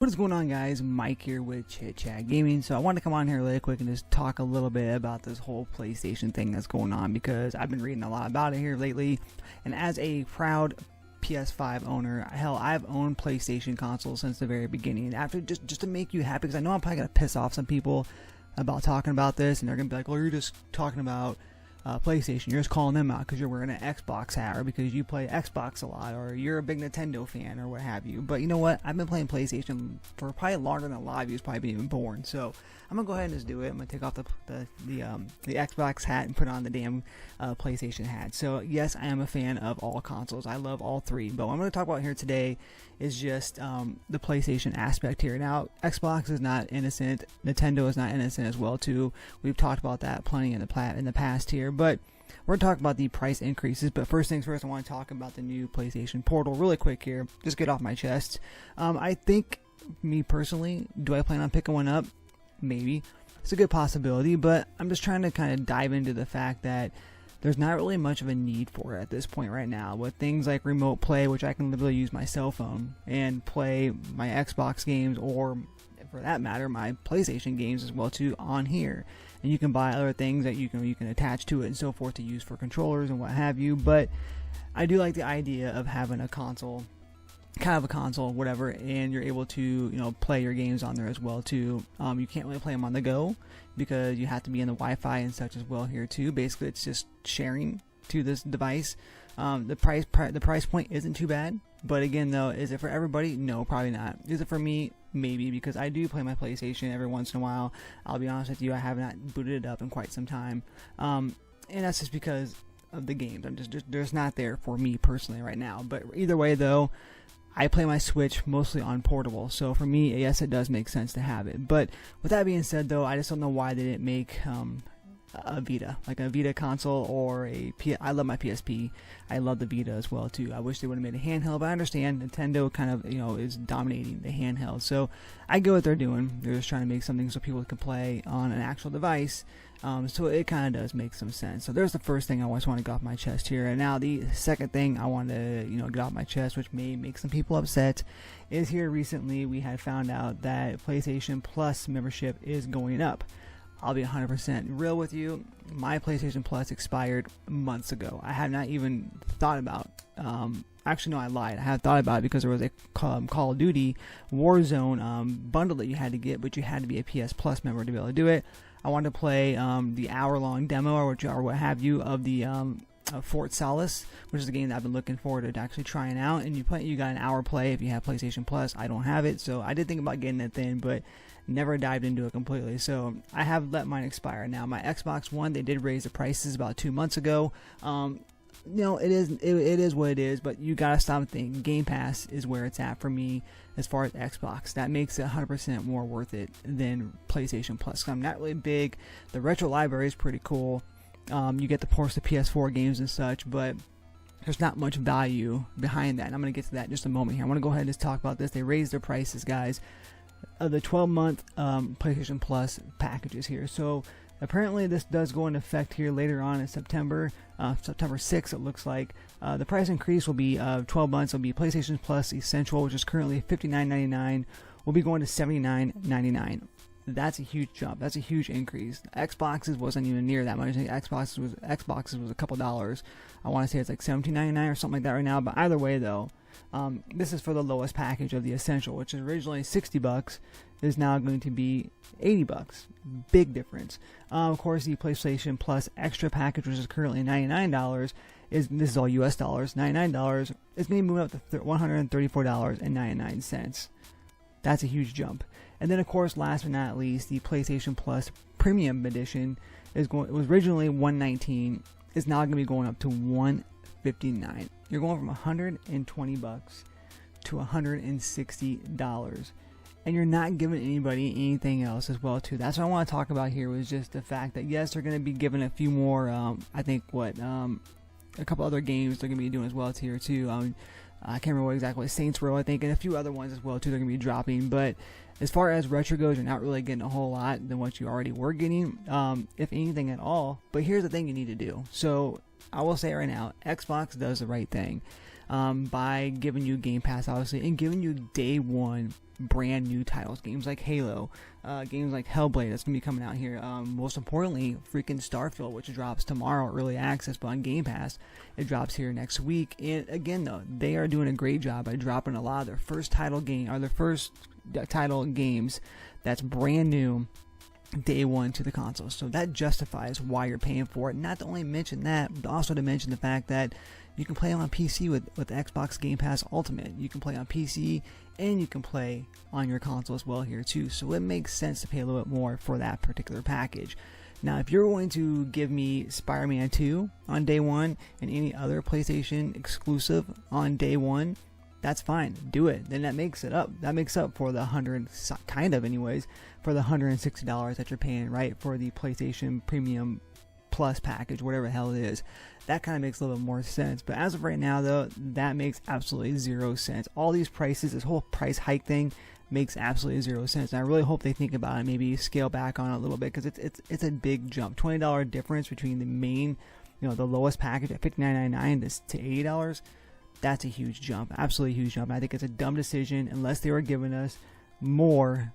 What is going on, guys? Mike here with Chit Chat Gaming. So I wanted to come on here really quick and just talk a little bit about this whole PlayStation thing that's going on, because I've been reading a lot about it here lately. And as a proud PS5 owner, hell, I've owned PlayStation consoles since the very beginning. After just to make you happy, because I know I'm probably gonna piss off some people about talking about this, and they're gonna be like, "Well, you're just talking about PlayStation. You're just calling them out because you're wearing an Xbox hat, or because you play Xbox a lot, or you're a big Nintendo fan, or what have you." But you know what? I've been playing PlayStation for probably longer than a lot of you probably been even born. So I'm gonna go ahead and just do it. I'm gonna take off the Xbox hat and put on the damn PlayStation hat. So yes, I am a fan of all consoles. I love all three. But what I'm gonna talk about here today is just the PlayStation aspect here. Now, Xbox is not innocent. Nintendo is not innocent as well too. We've talked about that plenty in the past here. But we're going to talk about the price increases. But first things first, I want to talk about the new PlayStation Portal really quick here. Just get off my chest. I think, me personally, do I plan on picking one up? Maybe. It's a good possibility, but I'm just trying to kind of dive into the fact that there's not really much of a need for it at this point right now. With things like remote play, which I can literally use my cell phone and play my Xbox games, or for that matter, my PlayStation games as well too, on here. And you can buy other things that you can attach to it and so forth to use for controllers and what have you. But I do like the idea of having a console, kind of a console, whatever, and you're able to play your games on there as well too. You can't really play them on the go because you have to be in the Wi-Fi and such as well here too. Basically, it's just sharing to this device. The price point isn't too bad, but again though, is it for everybody? No, probably not. Is it for me? Maybe, because I do play my PlayStation every once in a while. I'll be honest with you, I have not booted it up in quite some time, and that's just because of the games. I'm just not there for me personally right now. But either way though, I play my Switch mostly on portable, so for me, yes, it does make sense to have it. But with that being said though, I just don't know why they didn't make a Vita, like a Vita console, or I love my PSP. I love the Vita as well too. I wish they would have made a handheld, but I understand Nintendo kind of is dominating the handheld, so I get what they're doing. They're just trying to make something so people can play on an actual device. So it kind of does make some sense. So there's the first thing I always want to get off my chest here. And now the second thing I want to get off my chest, which may make some people upset, is here recently we had found out that PlayStation Plus membership is going up. I'll be 100% real with you. My PlayStation Plus expired months ago. I had not even thought about. Actually, no, I lied. I had thought about it because there was a Call of Duty Warzone bundle that you had to get, but you had to be a PS Plus member to be able to do it. I wanted to play the hour-long demo or what have you of the Fort Solis, which is a game that I've been looking forward to actually trying out. And you got an hour play if you have PlayStation Plus. I don't have it, so I did think about getting that thing, but never dived into it completely. So I have let mine expire. Now my Xbox One, they did raise the prices about 2 months ago. It is what it is, but you gotta stop and think. Game Pass is where it's at for me as far as Xbox. That makes it 100% more worth it than PlayStation Plus. So I'm not really big. The retro library is pretty cool. You get the ports to PS4 games and such, but there's not much value behind that. And I'm going to get to that in just a moment here. I want to go ahead and just talk about this. They raised their prices, guys. The 12-month PlayStation Plus packages here. So apparently this does go into effect here later on in September 6th, it looks like. The price increase will be 12 months. It'll be PlayStation Plus Essential, which is currently $59.99, will be going to $79.99. That's a huge jump. That's a huge increase. Xboxes wasn't even near that much. I think Xboxes was a couple dollars. I want to say it's like $17.99 or something like that right now. But either way, though, this is for the lowest package of the Essential, which is originally $60, is now going to be $80. Big difference. Of course, the PlayStation Plus Extra package, which is currently $99, this is all US dollars. $99 is maybe moving up to $134.99. That's a huge jump. And then, of course, last but not least, the PlayStation Plus Premium Edition it was originally $119, is now going to be going up to $159. You're going from $120 to $160, and you're not giving anybody anything else as well too. That's what I want to talk about here, was just the fact that yes, they're going to be giving a few more. I think a couple other games they're going to be doing as well here too. I can't remember what exactly, Saints Row, I think, and a few other ones as well too. They're going to be dropping, but as far as retro goes, you're not really getting a whole lot than what you already were getting, if anything at all. But here's the thing you need to do. So I will say right now, Xbox does the right thing. by giving you Game Pass, obviously, and giving you day one brand new titles, games like Halo, games like Hellblade that's gonna be coming out here, most importantly freaking Starfield, which drops tomorrow, early access, but on Game Pass it drops here next week. And again though, they are doing a great job by dropping a lot of their first title games that's brand new day one to the console, so that justifies why you're paying for it. Not to only mention that, but also to mention the fact that you can play on PC with Xbox Game Pass Ultimate. You can play on PC and you can play on your console as well here too, so it makes sense to pay a little bit more for that particular package. Now if you're going to give me Spider-Man 2 on day one and any other PlayStation exclusive on day one, that's fine, do it. Then that makes up for the $160 that you're paying, right, for the PlayStation Premium Plus package, whatever the hell it is. That kind of makes a little bit more sense. But as of right now though, that makes absolutely 0 sense. All these prices, this whole price hike thing makes absolutely 0 sense. And I really hope they think about it, maybe scale back on it a little bit, because it's a big jump. $20 difference between the main, the lowest package at $59.99 to $80. That's a huge jump, absolutely huge jump. I think it's a dumb decision unless they were giving us more,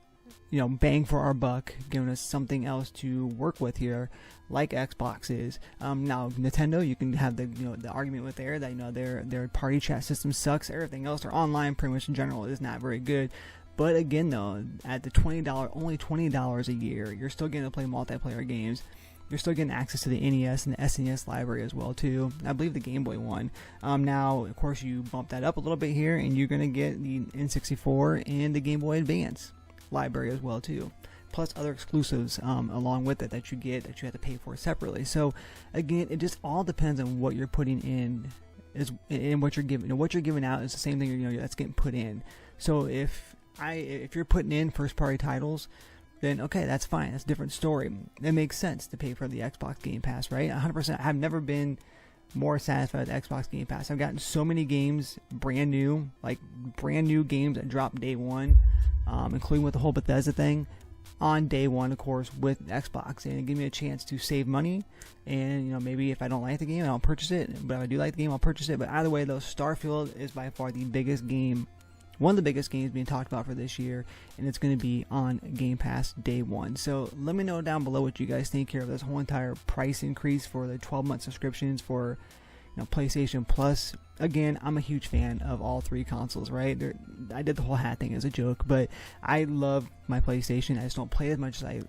bang for our buck, giving us something else to work with here, like Xbox is. Now Nintendo, you can have the argument with that their party chat system sucks. Everything else, their online pretty much in general is not very good. But again though, at the only $20 a year, you're still getting to play multiplayer games. You're still getting access to the NES and the SNES library as well too. I believe the Game Boy one. Now of course you bump that up a little bit here, and you're gonna get the N64 and the Game Boy Advance library as well too, plus other exclusives along with it that you have to pay for separately. So again, it just all depends on what you're putting in, and what you're giving. What you're giving out is the same thing that's getting put in. So if you're putting in first party titles, then okay, that's fine. That's a different story. It makes sense to pay for the Xbox Game Pass, right? 100%. I've never been more satisfied with Xbox Game Pass. I've gotten so many games brand new games that drop day one, including with the whole Bethesda thing on day one, of course, with Xbox, and it gives me a chance to save money. And maybe if I don't like the game, I don't purchase it. But if I do like the game, I'll purchase it. But either way, though, Starfield is by far the biggest game. One of the biggest games being talked about for this year, and it's going to be on Game Pass day one. So let me know down below what you guys think here of this whole entire price increase for the 12-month subscriptions for PlayStation Plus. Again, I'm a huge fan of all three consoles, right? I did the whole hat thing as a joke, but I love my PlayStation. I just don't play as much as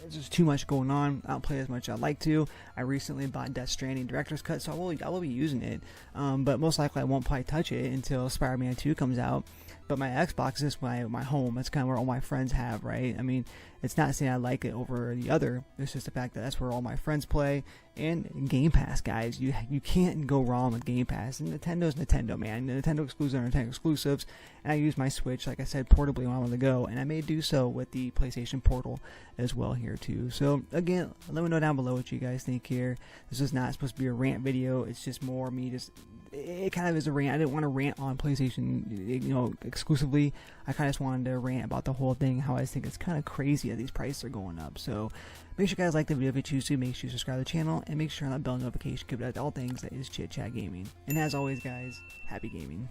there's just too much going on. I don't play as much as I'd like to. I recently bought Death Stranding Director's Cut, so I will be using it. But most likely I won't probably touch it until Spider-Man 2 comes out. But my Xbox is my home. That's kind of where all my friends have, right? I mean, it's not saying I like it over the other. It's just the fact that that's where all my friends play. And Game Pass, guys, you can't go wrong with Game Pass. And Nintendo's Nintendo, man. Nintendo exclusives are Nintendo exclusives. And I use my Switch, like I said, portably when I want to go. And I may do so with the PlayStation Portal as well here too. So again, let me know down below what you guys think here. This is not supposed to be a rant video. It's just more me it kind of is a rant. I didn't want to rant on PlayStation, exclusively. I kind of just wanted to rant about the whole thing, how I think it's kind of crazy that these prices are going up. So make sure you guys like the video if you choose to. Make sure you subscribe to the channel, and make sure on that bell notification, keep it at all things that is Chit Chat Gaming. And as always, guys, happy gaming.